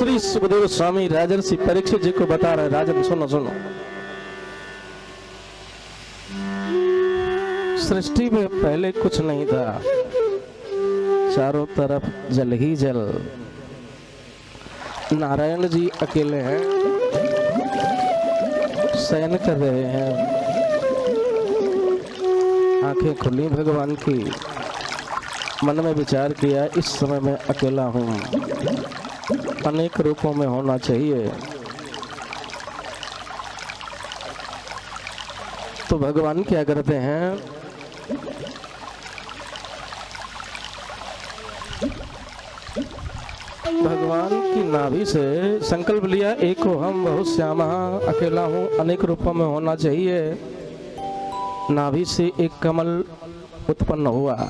श्री सुखदेव स्वामी राजर्षि परीक्षित जी को बता रहे, राजन सुनो सुनो। सृष्टि में पहले कुछ नहीं था, चारों तरफ जल ही जल। नारायण जी अकेले हैं, शयन कर रहे हैं, आंखें खुली भगवान की। मन में विचार किया, इस समय मैं अकेला हूँ, अनेक रूपों में होना चाहिए। तो भगवान क्या करते हैं, भगवान की नाभि से संकल्प लिया, एक हो हम बहुत श्यामा, अकेला हूँ, अनेक रूपों में होना चाहिए। नाभि से एक कमल उत्पन्न हुआ,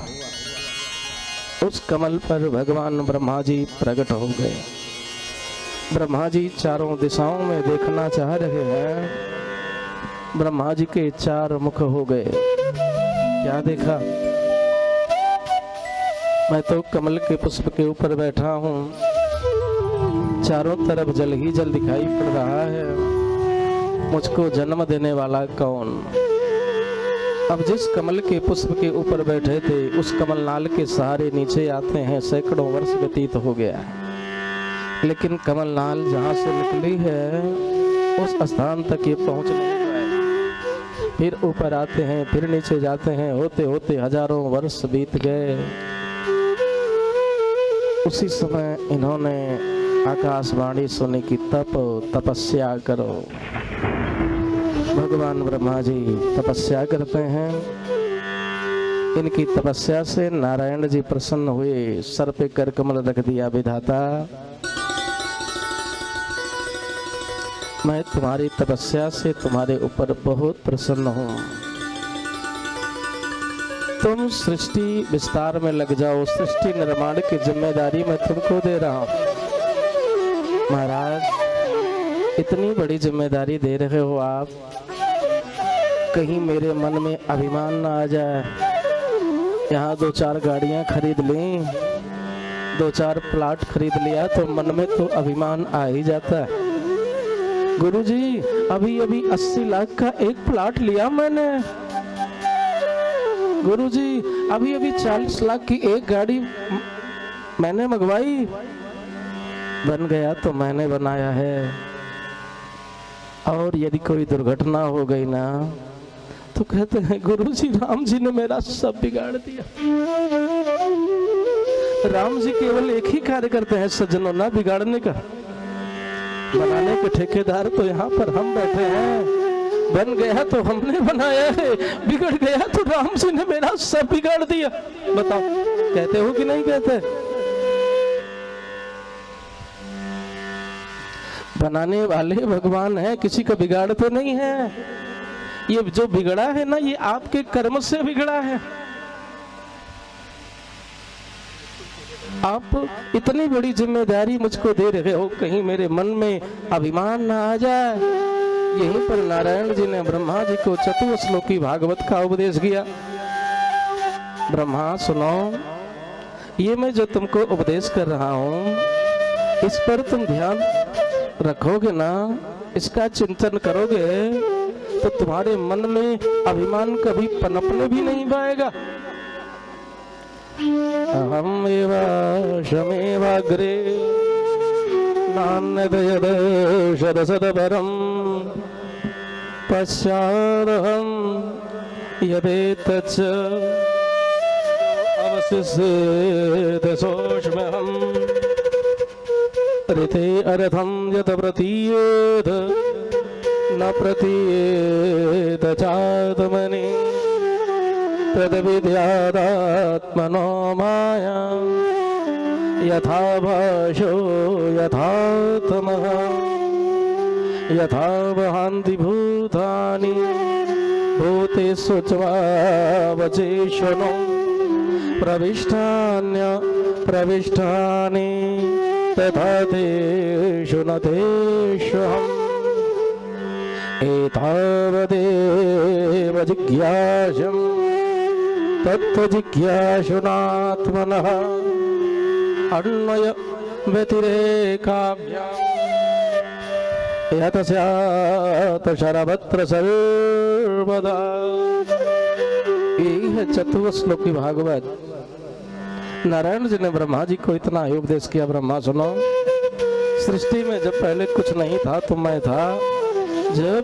उस कमल पर भगवान ब्रह्मा जी प्रकट हो गए। ब्रह्मा जी चारों दिशाओं में देखना चाह रहे हैं। ब्रह्मा जी के चार मुख हो गए। क्या देखा, मैं तो कमल के पुष्प के ऊपर बैठा हूँ, चारों तरफ जल ही जल दिखाई पड़ रहा है, मुझको जन्म देने वाला कौन। अब जिस कमल के पुष्प के ऊपर बैठे थे, उस कमल नाल के सहारे नीचे आते हैं सैकड़ों वर्ष व्यतीत हो गया, लेकिन कमल नाल जहाँ से निकली है उस स्थान तक ये पहुँच नहीं पाए। फिर ऊपर आते हैं, फिर नीचे जाते हैं, होते होते हजारों वर्ष बीत गए। उसी समय इन्होंने आकाशवाणी सुनी कि तपस्या करो। भगवान ब्रह्मा जी तपस्या करते हैं। इनकी तपस्या से नारायण जी प्रसन्न हुए, सर पे कर कमल रख दिया, विधाता मैं तुम्हारी तपस्या से तुम्हारे ऊपर बहुत प्रसन्न हूँ, तुम सृष्टि विस्तार में लग जाओ, सृष्टि निर्माण की जिम्मेदारी मैं तुमको दे रहा हूँ। महाराज इतनी बड़ी जिम्मेदारी दे रहे हो आप, कहीं मेरे मन में अभिमान ना आ जाए। यहाँ 2-4 गाड़ियाँ खरीद लीं, 2-4 प्लाट खरीद लिया तो मन में तो अभिमान आ ही जाता है। गुरुजी अभी अभी 80 लाख का एक प्लाट लिया मैंने, गुरुजी अभी अभी 40 लाख की एक गाड़ी मैंने मंगवाई, बन गया तो मैंने बनाया है, और यदि कोई दुर्घटना हो गई ना तो कहते हैं गुरुजी राम जी ने मेरा सब बिगाड़ दिया। राम जी केवल एक ही कार्य करते हैं सज्जनों, ना बिगाड़ने का। बनाने के ठेकेदार तो यहाँ पर हम बैठे हैं, बन गया तो हमने बनाया है, बिगड़ गया तो राम जी ने मेरा सब बिगाड़ दिया। बताओ कहते हो कि नहीं कहते? बनाने वाले भगवान है, किसी का बिगाड़ते नहीं है। ये जो बिगड़ा है ना, ये आपके कर्म से बिगड़ा है। आप इतनी बड़ी जिम्मेदारी मुझको दे रहे हो, कहीं मेरे मन में अभिमान ना आ जाए। यहीं पर नारायण जी ने ब्रह्मा जी को चतुश्लोकी भागवत का उपदेश किया। ब्रह्मा सुनो, ये मैं जो तुमको उपदेश कर रहा हूँ, इस पर तुम ध्यान रखोगे ना, इसका चिंतन करोगे तो तुम्हारे मन में अभिमान कभी पनपने भी नहीं पाएगा। अहम एवा शमेवाग्रे नान्यद शरसदपरम पश्चादहम यदेतच्च अवशिष्यते सोष्म्यहम् ऋते अर्थम यत प्रतीयेत न प्रतीयेत चात्मनि तद्विद्यादात्मनो माया यथा भाषो यथात्मः यथा वहान्ति भूतानि भूतेषु वचेषु प्रविष्टानि तथा तेषु न तेष्वहम् एतावदेव जिज्ञासं तत्त्वजिज्ञासुनात्मनः अन्वय व्यतिरेकाभ्याम् यत् स्यात् सर्वत्र सर्वदा। यही है चतुर्थ श्लोक की भागवत। नारायण जी ने ब्रह्मा जी को इतना ही उपदेश किया, ब्रह्मा सुनो, सृष्टि में जब पहले कुछ नहीं था तो मैं था। जब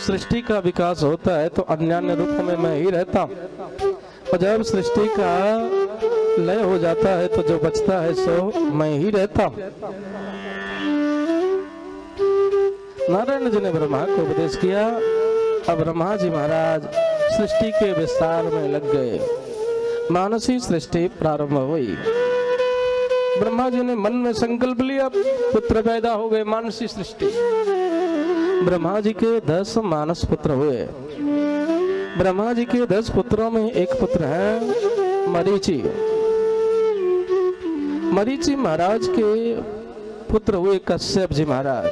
सृष्टि का विकास होता है तो अन्य रूप में मैं ही रहता हूँ, और जब सृष्टि का लय हो जाता है तो जो बचता है सो मैं ही रहता हूँ। नारायण जी ने ब्रह्मा को उपदेश किया। अब ब्रह्मा जी महाराज सृष्टि के विस्तार में लग गए। मानसी सृष्टि प्रारंभ हुई। ब्रह्मा जी ने मन में संकल्प लिया, पुत्र पैदा हो गए। मानसी सृष्टि, ब्रह्मा जी के 10 मानस पुत्र हुए। ब्रह्मा जी के 10 पुत्रों में एक पुत्र है मरीचि। मरीचि महाराज के पुत्र हुए कश्यप जी महाराज।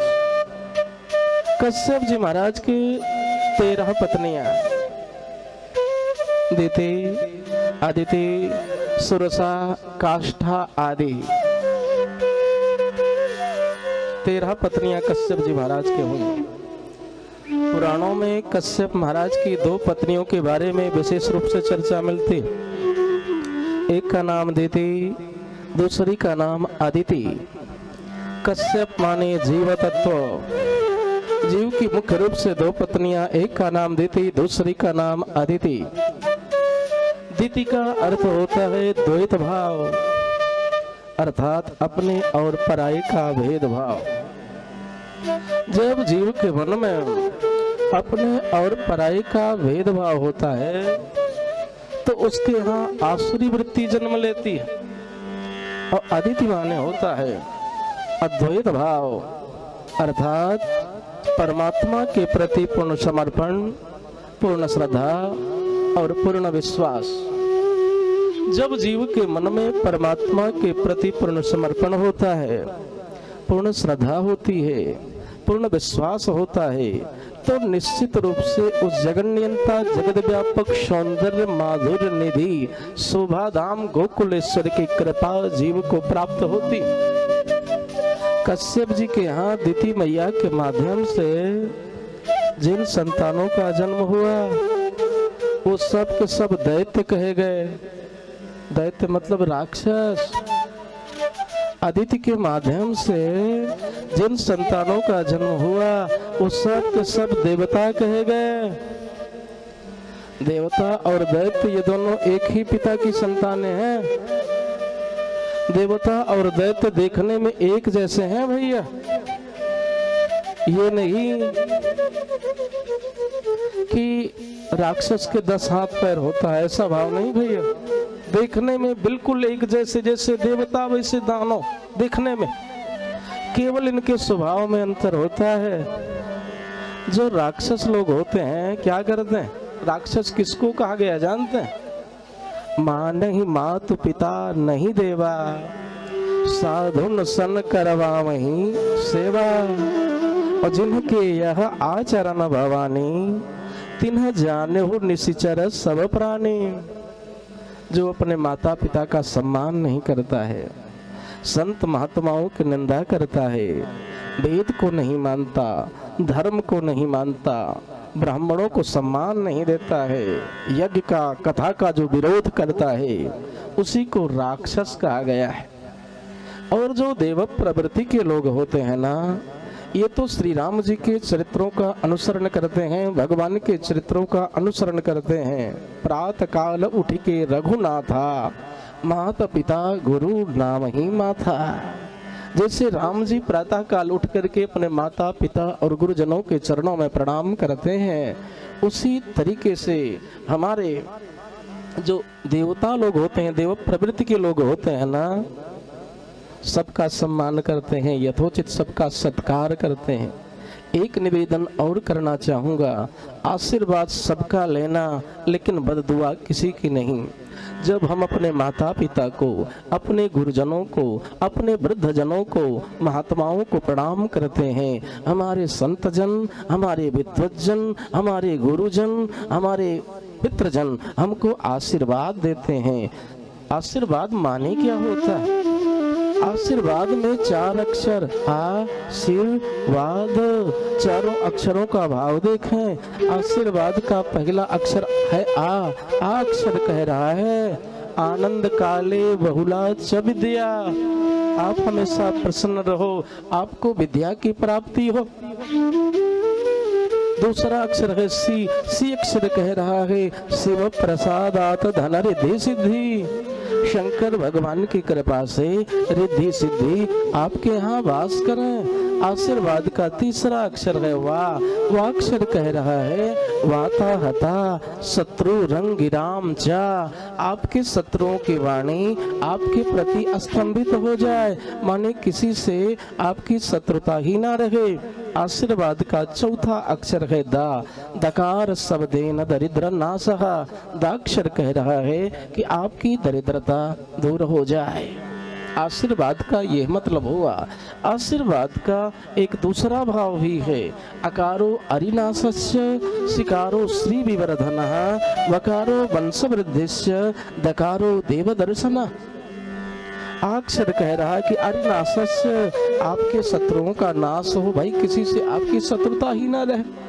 कश्यप जी महाराज की 13 पत्नियां, दिति, अदिति, सुरसा, काष्ठा आदि 13 पत्नियां कश्यप जी महाराज के हुई। पुराणों में कश्यप महाराज की 2 पत्नियों के बारे में विशेष रूप से चर्चा मिलती। एक का नाम दिति, दूसरी का नाम अदिति। कश्यप माने जीव तत्व, जीव की मुख्य रूप से 2 पत्नियां, एक का नाम दिति, दूसरी का नाम अदिति। दिति का अर्थ होता है द्वैत भाव, अर्थात अपने और पराये का भेदभाव। जब जीव के मन में अपने और पराये का भेदभाव होता है तो उसके यहाँ आसुरी वृत्ति जन्म लेती है। और अदिति माने होता है अद्वैत भाव, अर्थात परमात्मा के प्रति पूर्ण समर्पण, पूर्ण श्रद्धा और पूर्ण विश्वास। जब जीव के मन में परमात्मा के प्रति पूर्ण समर्पण होता है, पूर्ण श्रद्धा होती है, पूर्ण विश्वास होता है, तो निश्चित रूप से उस जगन्यंता जगत व्यापक सौंदर्य माधुर्य निधि शोभा धाम गोकुलेश्वर की कृपा जीव को प्राप्त होती। कश्यप जी के यहाँ दिति मैया के माध्यम से जिन संतानों का जन्म हुआ वो सब के सब दैत्य कहे गए। दैत्य मतलब राक्षस। अदिति के माध्यम से जिन संतानों का जन्म हुआ वो सब के सब देवता कहे गए। देवता और दैत्य ये दोनों एक ही पिता की संतानें हैं। देवता और दैत्य देखने में एक जैसे हैं भैया, ये नहीं कि राक्षस के 10 हाथ पैर होता है, ऐसा भाव नहीं भैया। देखने में बिल्कुल एक जैसे, जैसे देवता वैसे दानव देखने में, केवल इनके स्वभाव में अंतर होता है। जो राक्षस लोग होते हैं क्या करते हैं? राक्षस किसको कहा गया जानते हैं? माँ नहीं मातु पिता नहीं देवा, साधुन सन करवा वही सेवा। और जिनके यह आचरण भवानी, तिन्ह जाने हो निशिचर सब प्राणी। जो अपने माता पिता का सम्मान नहीं करता है, संत महात्माओं की निंदा करता है, वेद को नहीं मानता, धर्म को नहीं मानता, ब्राह्मणों को सम्मान नहीं देता है, यज्ञ का कथा का जो विरोध करता है, उसी को राक्षस कहा गया है। और जो देव प्रवृत्ति के लोग होते हैं ना, ये तो श्री राम जी के चरित्रों का अनुसरण करते हैं, भगवान के चरित्रों का अनुसरण करते हैं। प्रातः काल उठ के रघुनाथा, माता पिता गुरु नाम ही माथा। जैसे राम जी प्रातः काल उठ करके अपने माता पिता और गुरुजनों के चरणों में प्रणाम करते हैं, उसी तरीके से हमारे जो देवता लोग होते हैं, देव प्रवृत्ति के लोग होते हैं ना, सबका सम्मान करते हैं, यथोचित सबका सत्कार करते हैं। एक निवेदन और करना चाहूँगा, आशीर्वाद सबका लेना लेकिन बददुआ किसी की नहीं। जब हम अपने माता पिता को, अपने गुरुजनों को, अपने वृद्धजनों को, महात्माओं को प्रणाम करते हैं, हमारे संतजन, हमारे विद्वज्जन, हमारे गुरुजन, हमारे पितृजन हमको आशीर्वाद देते हैं, आशीर्वाद माने क्या होता है? आशीर्वाद में 4 अक्षर आशीर्वाद, चारों अक्षरों का भाव देखें। आशीर्वाद का पहला अक्षर है आ अक्षर कह रहा है आनंद काले बहुला च विद्या, आप हमेशा प्रसन्न रहो, आपको विद्या की प्राप्ति हो। दूसरा अक्षर है सी अक्षर कह रहा है शिव प्रसादात धन रिद्धि सिद्धि, शंकर भगवान की कृपा से रिद्धि सिद्धि आपके यहाँ वास करें। आशीर्वाद का तीसरा अक्षर है वाह अक्षर कह रहा है वाता हता शत्रु रंग गिराम जा, आपके शत्रुओं की वाणी आपके प्रति अस्तंभित हो जाए, माने किसी से आपकी शत्रुता ही ना रहे। आशीर्वाद का चौथा अक्षर है दकार शब्देन दरिद्र नाशः, दाक्षर कह रहा है कि आपकी दरिद्रता दूर हो जाए। आशीर्वाद का यह मतलब हुआ। आशीर्वाद का एक दूसरा भाव भी है अकारो अरिनाशस्य, सिकारो श्री विवर्धनः, वकारो वंशवृद्धिस्य, दकारो देवदर्शनः। अक्षर कह रहा है कि अरिनाशस्य, आपके शत्रुओं का नाश हो, भाई किसी से आपकी शत्रुता ही ना रहे।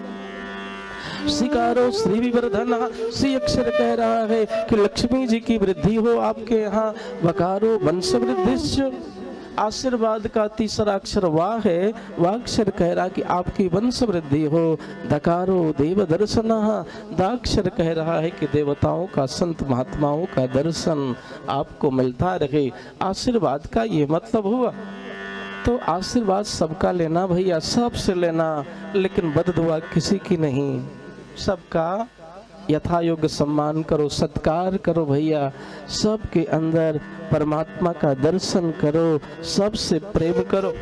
सिकारो श्री विवर्धन, सी अक्षर कह रहा है कि लक्ष्मी जी की वृद्धि हो आपके यहाँ। वकारो वंश वृद्धिश्च, आशीर्वाद का तीसरा अक्षर वाह है, वाह अक्षर कह रहा कि आपकी वंश वृद्धि हो। दकारो देव दर्शन, दाक्षर कह रहा है कि देवताओं का संत महात्माओं का दर्शन आपको मिलता रहे। आशीर्वाद का ये मतलब हुआ। तो आशीर्वाद सबका लेना भैया, सबसे लेना, लेकिन बददुआ किसी की नहीं। सबका यथा योग्य सम्मान करो, सत्कार करो भैया, सबके अंदर परमात्मा का दर्शन करो, सबसे प्रेम करो।